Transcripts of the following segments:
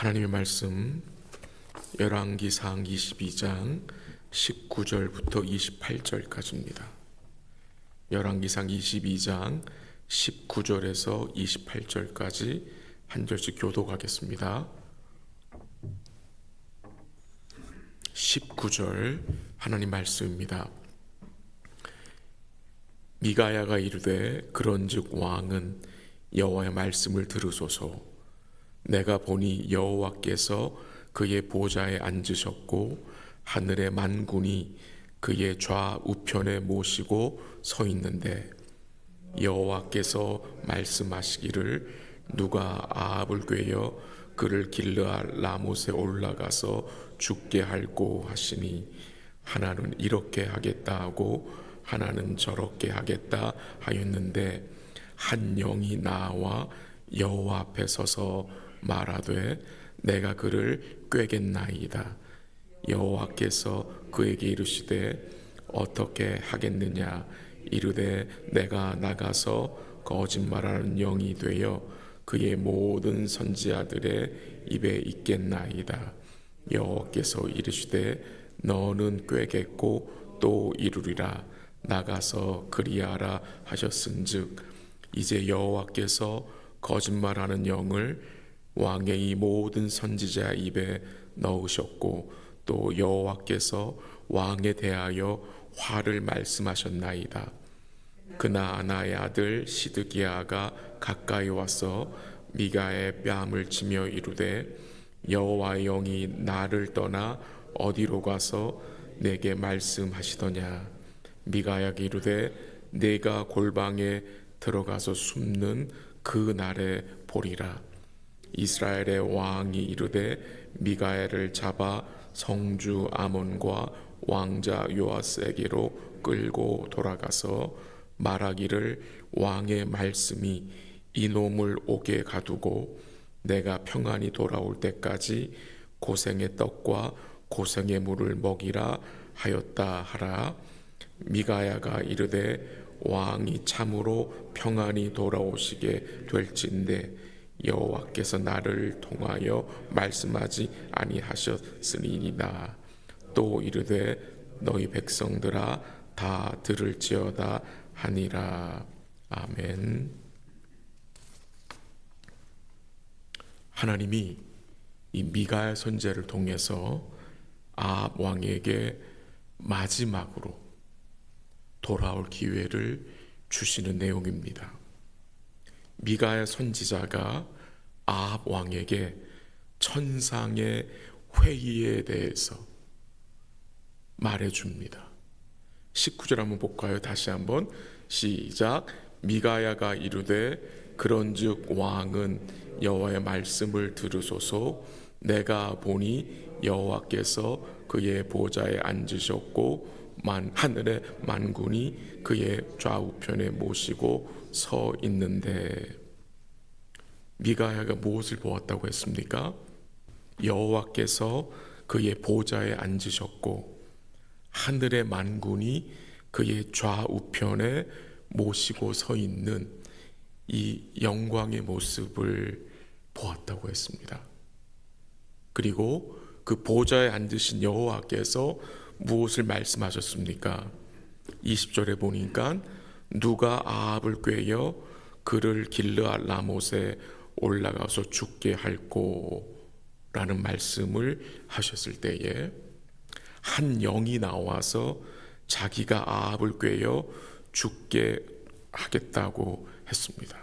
하나님의 말씀 열왕기상 22장 19절부터 28절까지입니다. 열왕기상 22장 19절에서 28절까지 한 절씩 교독하겠습니다. 19절 하나님 말씀입니다. 미가야가 이르되 그런즉 왕은 여호와의 말씀을 들으소서. 내가 보니 여호와께서 그의 보좌에 앉으셨고 하늘의 만군이 그의 좌우편에 모시고 서 있는데 여호와께서 말씀하시기를 누가 아합을 꾀어 그를 길르앗 라못에 올라가서 죽게 할꼬 하시니 하나는 이렇게 하겠다 하고 하나는 저렇게 하겠다 하였는데 한 영이 나와 여호와 앞에 서서 말하되 내가 그를 꾀겠나이다. 여호와께서 그에게 이르시되 어떻게 하겠느냐. 이르되 내가 나가서 거짓말하는 영이 되어 그의 모든 선지자들의 입에 있겠나이다. 여호와께서 이르시되 너는 꾀겠고 또 이루리라. 나가서 그리하라 하셨은즉 이제 여호와께서 거짓말하는 영을 왕의 이 모든 선지자 입에 넣으셨고 또 여호와께서 왕에 대하여 화를 말씀하셨나이다. 그나아나의 아들 시드기야가 가까이 와서 미가의 뺨을 치며 이르되 여호와의 영이 나를 떠나 어디로 가서 내게 말씀하시더냐. 미가야가 이르되 내가 골방에 들어가서 숨는 그 날에 보리라. 이스라엘의 왕이 이르되 미가엘을 잡아 성주 아몬과 왕자 요아스에게로 끌고 돌아가서 말하기를 왕의 말씀이 이놈을 옥에 가두고 내가 평안히 돌아올 때까지 고생의 떡과 고생의 물을 먹이라 하였다 하라. 미가야가 이르되 왕이 참으로 평안히 돌아오시게 될진데 여호와께서 나를 통하여 말씀하지 아니하셨으니이다. 또 이르되 너희 백성들아 다 들을지어다 하니라. 아멘. 하나님이 이 미가야 선지자를 통해서 아합 왕에게 마지막으로 돌아올 기회를 주시는 내용입니다. 미가야 선지자가 아합 왕에게 천상의 회의에 대해서 말해줍니다. 19절 한번 볼까요? 다시 한번 시작. 미가야가 이르되 그런즉 왕은 여호와의 말씀을 들으소서. 내가 보니 여호와께서 그의 보좌에 앉으셨고 하늘의 만군이 그의 좌우편에 모시고 서 있는데 미가야가 무엇을 보았다고 했습니까? 여호와께서 그의 보좌에 앉으셨고 하늘의 만군이 그의 좌우편에 모시고 서 있는 이 영광의 모습을 보았다고 했습니다. 그리고 그 보좌에 앉으신 여호와께서 무엇을 말씀하셨습니까? 20절에 보니까 누가 아합을 꾀어 그를 길르앗 라못에 올라가서 죽게 할꼬 라는 말씀을 하셨을 때에 한 영이 나와서 자기가 아합을 꾀어 죽게 하겠다고 했습니다.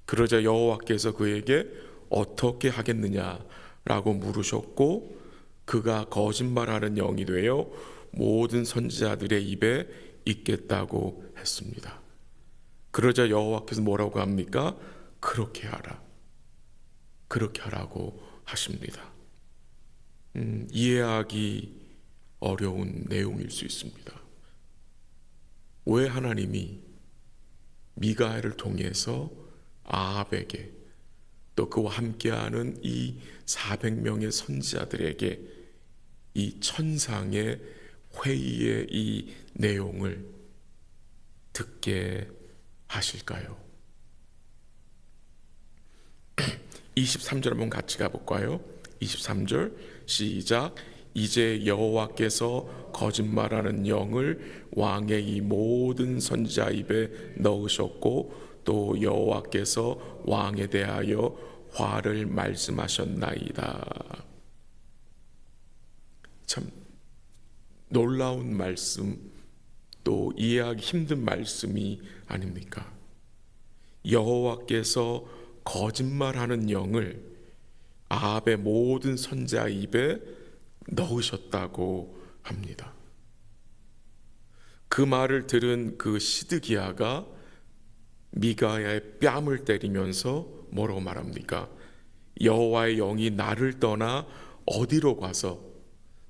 그러자 여호와께서 그에게 어떻게 하겠느냐라고 물으셨고 그가 거짓말하는 영이 되어 모든 선지자들의 입에 있겠다고 했습니다. 그러자 여호와께서 뭐라고 합니까? 그렇게 하라. 그렇게 하라고 하십니다. 이해하기 어려운 내용일 수 있습니다. 왜 하나님이 미가야를 통해서 아합에게 또 그와 함께하는 이 400명의 선지자들에게 이 천상의 회의의 이 내용을 듣게 하실까요? 23절 한번 같이 가볼까요? 23절 시작. 이제 여호와께서 거짓말하는 영을 왕의 이 모든 선지자 입에 넣으셨고 또 여호와께서 왕에 대하여 화를 말씀하셨나이다. 참 놀라운 말씀, 또 이해하기 힘든 말씀이 아닙니까? 여호와께서 거짓말하는 영을 아합의 모든 선지자 입에 넣으셨다고 합니다. 그 말을 들은 그 시드기야가 미가야의 뺨을 때리면서 뭐라고 말합니까? 여호와의 영이 나를 떠나 어디로 가서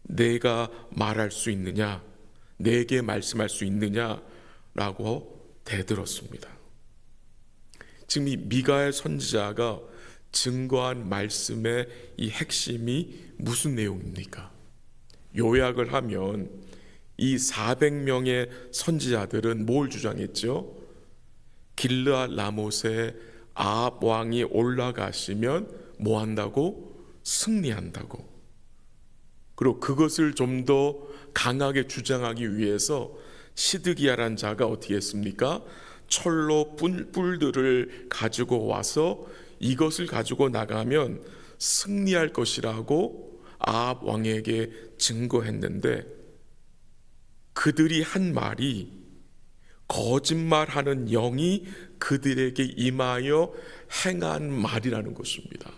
내가 말할 수 있느냐, 내게 말씀할 수 있느냐라고 대들었습니다. 지금 이 미가야 선지자가 증거한 말씀의 이 핵심이 무슨 내용입니까? 요약을 하면 이 400명의 선지자들은 뭘 주장했죠? 길르앗 라못에 아합 왕이 올라가시면 뭐 한다고? 승리한다고. 그리고 그것을 좀 더 강하게 주장하기 위해서 시드기야란 자가 어떻게 했습니까? 철로 뿔들을 가지고 와서 이것을 가지고 나가면 승리할 것이라고 아합 왕에게 증거했는데, 그들이 한 말이 거짓말하는 영이 그들에게 임하여 행한 말이라는 것입니다.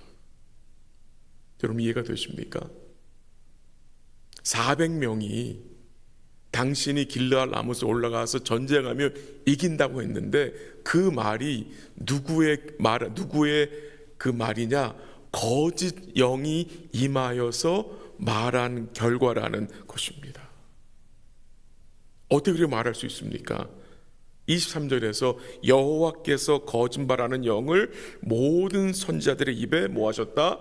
여러분 이해가 되십니까? 400명이 당신이 길르앗 라못에 올라가서 전쟁하면 이긴다고 했는데 그 말이 누구의 그 말이냐? 거짓 영이 임하여서 말한 결과라는 것입니다. 어떻게 그렇게 말할 수 있습니까? 23절에서 여호와께서 거짓말하는 영을 모든 선지자들의 입에 뭐 하셨다?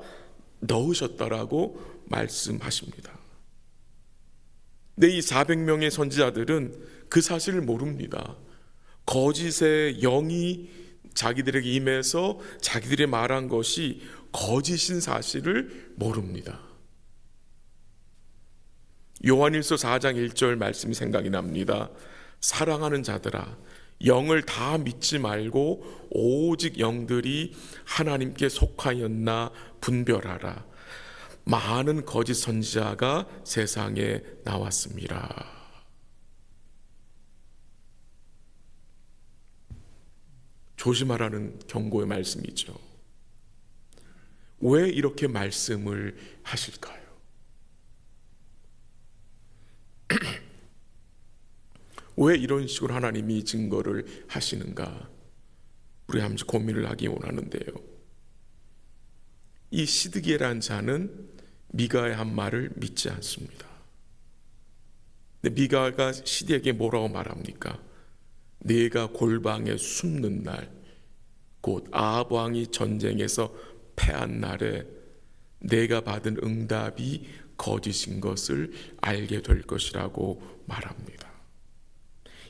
넣으셨다라고 말씀하십니다. 근데 이 400명의 선지자들은 그 사실을 모릅니다. 거짓의 영이 자기들에게 임해서 자기들이 말한 것이 거짓인 사실을 모릅니다. 요한일서 4장 1절 말씀이 생각이 납니다. 사랑하는 자들아, 영을 다 믿지 말고 오직 영들이 하나님께 속하였나 분별하라. 많은 거짓 선지자가 세상에 나왔습니다. 조심하라는 경고의 말씀이죠. 왜 이렇게 말씀을 하실까요? 왜 이런 식으로 하나님이 증거를 하시는가? 우리 한번 고민을 하기 원하는데요. 이 시드기야라는 자는 미가의 한 말을 믿지 않습니다. 근데 미가가 시드기야에게 뭐라고 말합니까? 네가 골방에 숨는 날, 곧 아합 왕이 전쟁에서 패한 날에 내가 받은 응답이 거짓인 것을 알게 될 것이라고 말합니다.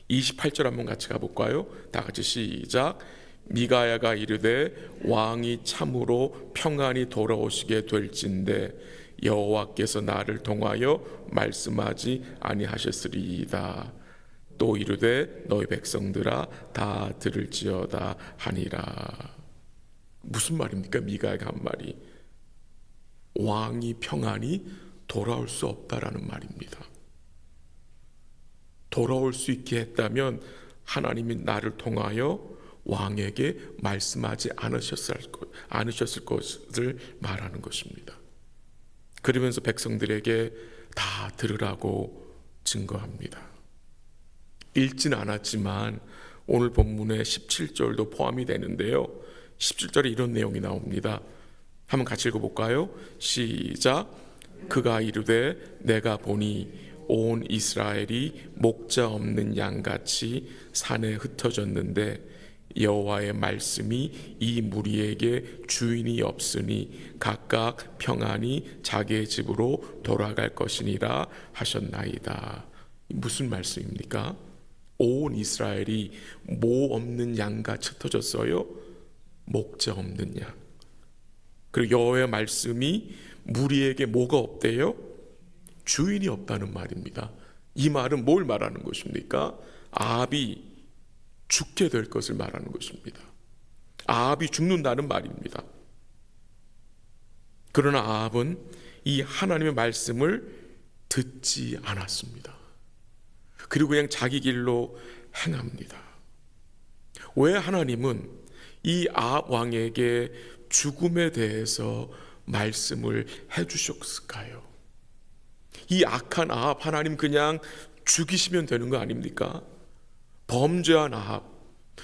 28절 한번 같이 가볼까요? 다 같이 시작. 미가야가 이르되 왕이 참으로 평안히 돌아오시게 될진대 여호와께서 나를 통하여 말씀하지 아니하셨으리이다. 또 이르되 너희 백성들아 다 들을지어다 하니라. 무슨 말입니까? 미가야가 한 말이 왕이 평안히 돌아올 수 없다라는 말입니다. 돌아올 수 있게 했다면 하나님이 나를 통하여 왕에게 말씀하지 않으셨을 것을 말하는 것입니다. 그러면서 백성들에게 다 들으라고 증거합니다. 읽지는 않았지만 오늘 본문의 17절도 포함이 되는데요. 17절에 이런 내용이 나옵니다. 한번 같이 읽어볼까요? 시작. 그가 이르되 내가 보니 온 이스라엘이 목자 없는 양같이 산에 흩어졌는데 여호와의 말씀이 이 무리에게 주인이 없으니 각각 평안히 자기의 집으로 돌아갈 것이니라 하셨나이다. 무슨 말씀입니까? 온 이스라엘이 모 없는 양같이 흩어졌어요. 목자 없는 양. 그리고 여호와의 말씀이 무리에게 뭐가 없대요? 주인이 없다는 말입니다. 이 말은 뭘 말하는 것입니까? 아합이 죽게 될 것을 말하는 것입니다. 아합이 죽는다는 말입니다. 그러나 아합은 이 하나님의 말씀을 듣지 않았습니다. 그리고 그냥 자기 길로 행합니다. 왜 하나님은 이 아합 왕에게 죽음에 대해서 말씀을 해주셨을까요? 이 악한 아합 하나님 그냥 죽이시면 되는 거 아닙니까? 범죄한 아합,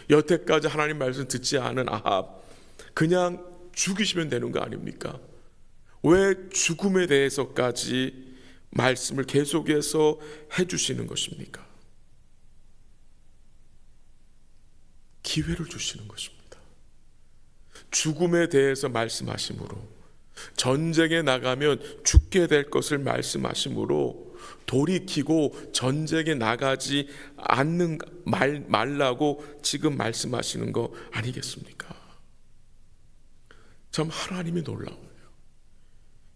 여태까지 하나님 말씀 듣지 않은 아합 그냥 죽이시면 되는 거 아닙니까? 왜 죽음에 대해서까지 말씀을 계속해서 해주시는 것입니까? 기회를 주시는 것입니다. 죽음에 대해서 말씀하심으로, 전쟁에 나가면 죽게 될 것을 말씀하심으로 돌이키고 전쟁에 나가지 않는 말라고 지금 말씀하시는 거 아니겠습니까? 참 하나님이 놀라워요.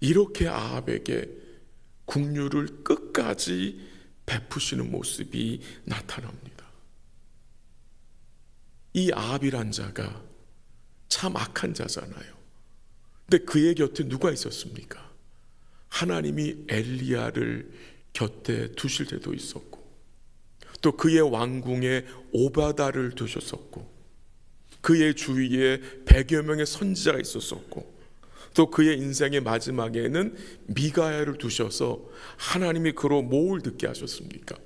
이렇게 아합에게 긍휼을 끝까지 베푸시는 모습이 나타납니다. 이 아합이란 자가 참 악한 자잖아요. 근데 그의 곁에 누가 있었습니까? 하나님이 엘리야를 곁에 두실 때도 있었고, 또 그의 왕궁에 오바다를 두셨었고, 그의 주위에 100여 명의 선지자가 있었었고, 또 그의 인생의 마지막에는 미가야를 두셔서 하나님이 그로 뭘 듣게 하셨습니까?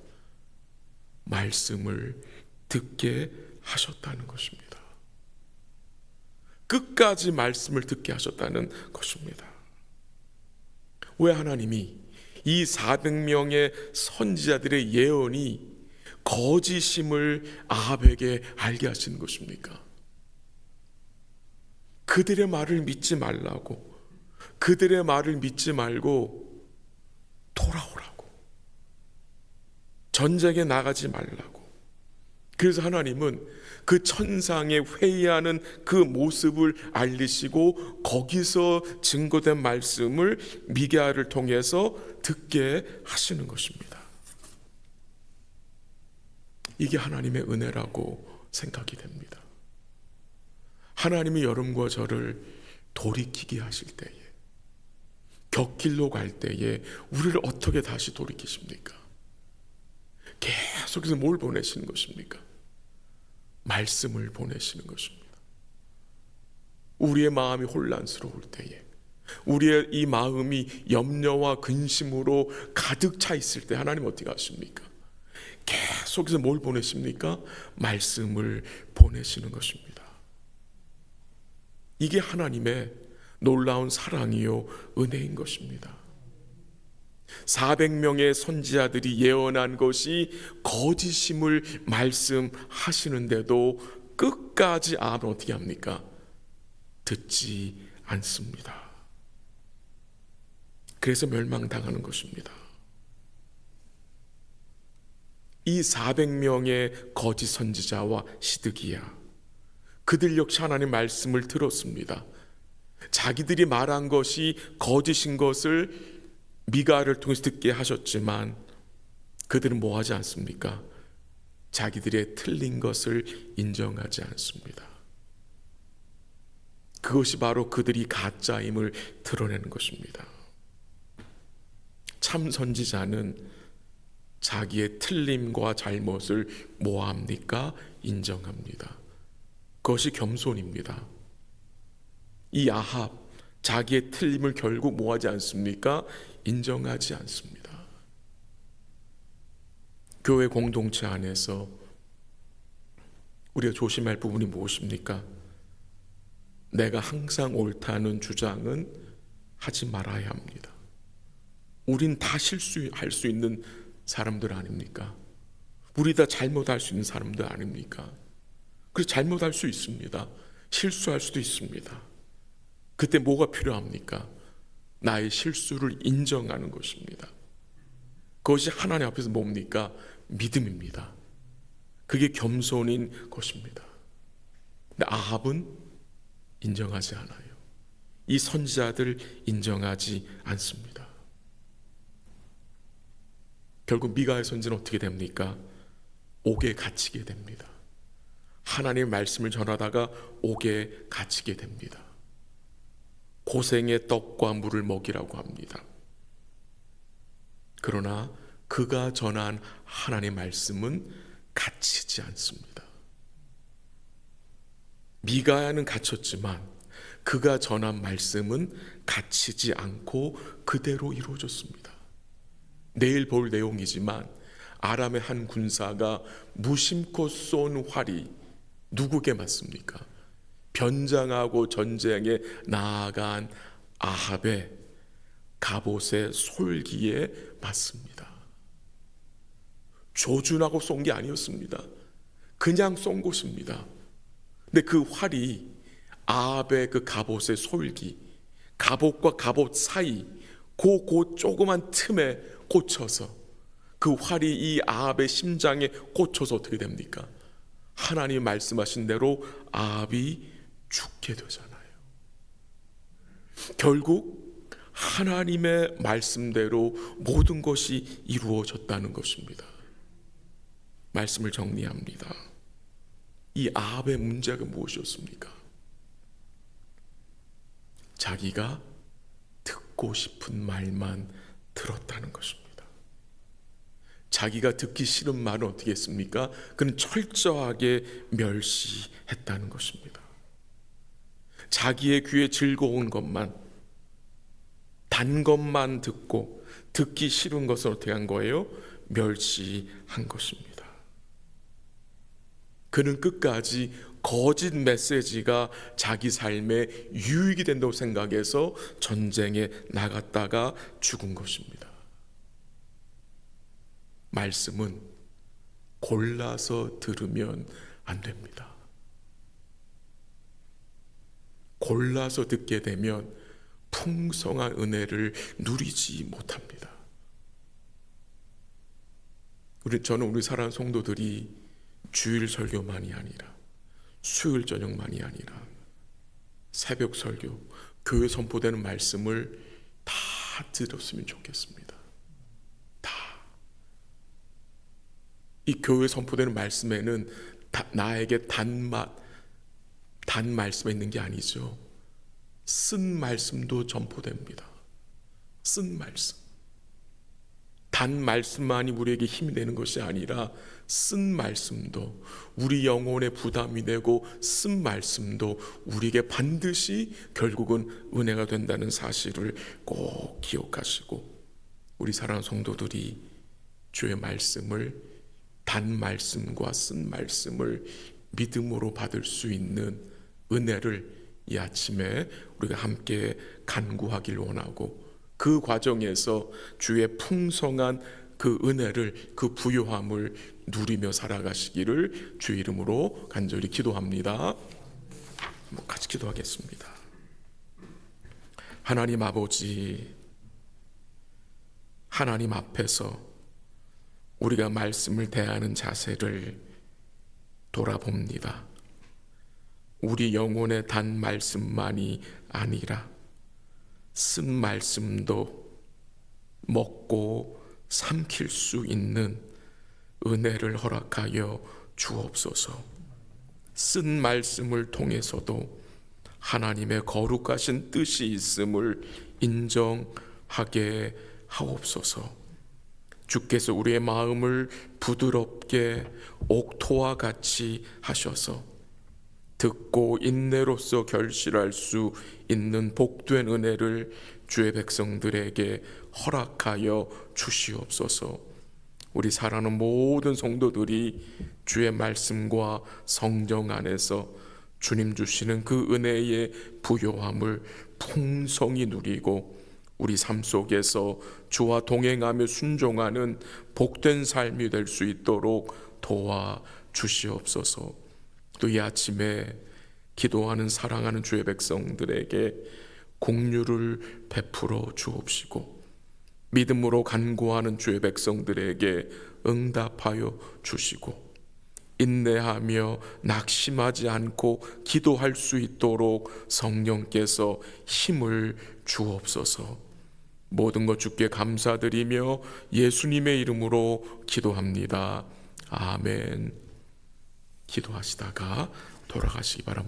말씀을 듣게 하셨다는 것입니다. 끝까지 말씀을 듣게 하셨다는 것입니다. 왜 하나님이 이 400명의 선지자들의 예언이 거짓임을 아합에게 알게 하시는 것입니까? 그들의 말을 믿지 말라고, 그들의 말을 믿지 말고 돌아오라고, 전쟁에 나가지 말라고. 그래서 하나님은 그 천상에 회의하는 그 모습을 알리시고 거기서 증거된 말씀을 미가야를 통해서 듣게 하시는 것입니다. 이게 하나님의 은혜라고 생각이 됩니다. 하나님이 여러분과 저를 돌이키게 하실 때에, 곁길로 갈 때에 우리를 어떻게 다시 돌이키십니까? 계속해서 뭘 보내시는 것입니까? 말씀을 보내시는 것입니다. 우리의 마음이 혼란스러울 때에, 우리의 이 마음이 염려와 근심으로 가득 차 있을 때 하나님 어떻게 하십니까? 계속해서 뭘 보내십니까? 말씀을 보내시는 것입니다. 이게 하나님의 놀라운 사랑이요 은혜인 것입니다. 400명의 선지자들이 예언한 것이 거짓임을 말씀하시는데도 끝까지 아합은 어떻게 합니까? 듣지 않습니다. 그래서 멸망당하는 것입니다. 이 400명의 거짓 선지자와 시드기야, 그들 역시 하나님의 말씀을 들었습니다. 자기들이 말한 것이 거짓인 것을 미가야를 통해서 듣게 하셨지만 그들은 뭐 하지 않습니까? 자기들의 틀린 것을 인정하지 않습니다. 그것이 바로 그들이 가짜임을 드러내는 것입니다. 참 선지자는 자기의 틀림과 잘못을 뭐 합니까? 인정합니다. 그것이 겸손입니다. 이 아합, 자기의 틀림을 결국 뭐 하지 않습니까? 인정하지 않습니다. 교회 공동체 안에서 우리가 조심할 부분이 무엇입니까? 내가 항상 옳다는 주장은 하지 말아야 합니다. 우린 다 실수할 수 있는 사람들 아닙니까? 우리 다 잘못할 수 있는 사람들 아닙니까? 그래서 잘못할 수 있습니다. 실수할 수도 있습니다. 그때 뭐가 필요합니까? 나의 실수를 인정하는 것입니다. 그것이 하나님 앞에서 뭡니까? 믿음입니다. 그게 겸손인 것입니다. 근데 아합은 인정하지 않아요. 이 선지자들 인정하지 않습니다. 결국 미가의 선지는 어떻게 됩니까? 옥에 갇히게 됩니다. 하나님의 말씀을 전하다가 옥에 갇히게 됩니다. 고생의 떡과 물을 먹이라고 합니다. 그러나 그가 전한 하나님의 말씀은 갇히지 않습니다. 미가야는 갇혔지만 그가 전한 말씀은 갇히지 않고 그대로 이루어졌습니다. 내일 볼 내용이지만 아람의 한 군사가 무심코 쏜 활이 누구에게 맞습니까? 변장하고 전쟁에 나아간 아합의 갑옷의 솔기에 맞습니다. 조준하고 쏜 게 아니었습니다. 그냥 쏜 것입니다. 근데 그 활이 아합의 그 갑옷의 솔기, 갑옷과 갑옷 사이 그 조그만 틈에 꽂혀서 그 활이 이 아합의 심장에 꽂혀서 어떻게 됩니까? 하나님이 말씀하신 대로 아합이 죽게 되잖아요. 결국 하나님의 말씀대로 모든 것이 이루어졌다는 것입니다. 말씀을 정리합니다. 이 아합의 문제가 무엇이었습니까? 자기가 듣고 싶은 말만 들었다는 것입니다. 자기가 듣기 싫은 말은 어떻게 했습니까? 그는 철저하게 멸시했다는 것입니다. 자기의 귀에 즐거운 것만, 단 것만 듣고 듣기 싫은 것을 어떻게 한 거예요? 멸시한 것입니다. 그는 끝까지 거짓 메시지가 자기 삶에 유익이 된다고 생각해서 전쟁에 나갔다가 죽은 것입니다. 말씀은 골라서 들으면 안 됩니다. 골라서 듣게 되면 풍성한 은혜를 누리지 못합니다. 저는 우리 사랑하는 성도들이 주일 설교만이 아니라 수요일 저녁만이 아니라 새벽 설교, 교회 선포되는 말씀을 다 들었으면 좋겠습니다. 다. 이 교회 선포되는 말씀에는 나에게 단 말씀에 있는 게 아니죠. 쓴 말씀도 전포됩니다. 쓴 말씀. 단 말씀만이 우리에게 힘이 되는 것이 아니라 쓴 말씀도 우리 영혼에 부담이 되고 쓴 말씀도 우리에게 반드시 결국은 은혜가 된다는 사실을 꼭 기억하시고, 우리 사랑하는 성도들이 주의 말씀을, 단 말씀과 쓴 말씀을 믿음으로 받을 수 있는 은혜를 이 아침에 우리가 함께 간구하길 원하고, 그 과정에서 주의 풍성한 그 은혜를, 그 부요함을 누리며 살아가시기를 주 이름으로 간절히 기도합니다. 같이 기도하겠습니다. 하나님 아버지, 하나님 앞에서 우리가 말씀을 대하는 자세를 돌아봅니다. 우리 영혼의 단 말씀만이 아니라 쓴 말씀도 먹고 삼킬 수 있는 은혜를 허락하여 주옵소서. 쓴 말씀을 통해서도 하나님의 거룩하신 뜻이 있음을 인정하게 하옵소서. 주께서 우리의 마음을 부드럽게 옥토와 같이 하셔서 듣고 인내로서 결실할 수 있는 복된 은혜를 주의 백성들에게 허락하여 주시옵소서. 우리 사랑하는 모든 성도들이 주의 말씀과 성령 안에서 주님 주시는 그 은혜의 부요함을 풍성히 누리고 우리 삶 속에서 주와 동행하며 순종하는 복된 삶이 될 수 있도록 도와 주시옵소서. 또 이 아침에 기도하는 사랑하는 주의 백성들에게 공유를 베풀어 주옵시고, 믿음으로 간구하는 주의 백성들에게 응답하여 주시고, 인내하며 낙심하지 않고 기도할 수 있도록 성령께서 힘을 주옵소서. 모든 것 주께 감사드리며 예수님의 이름으로 기도합니다. 아멘. 기도하시다가 돌아가시기 바랍니다.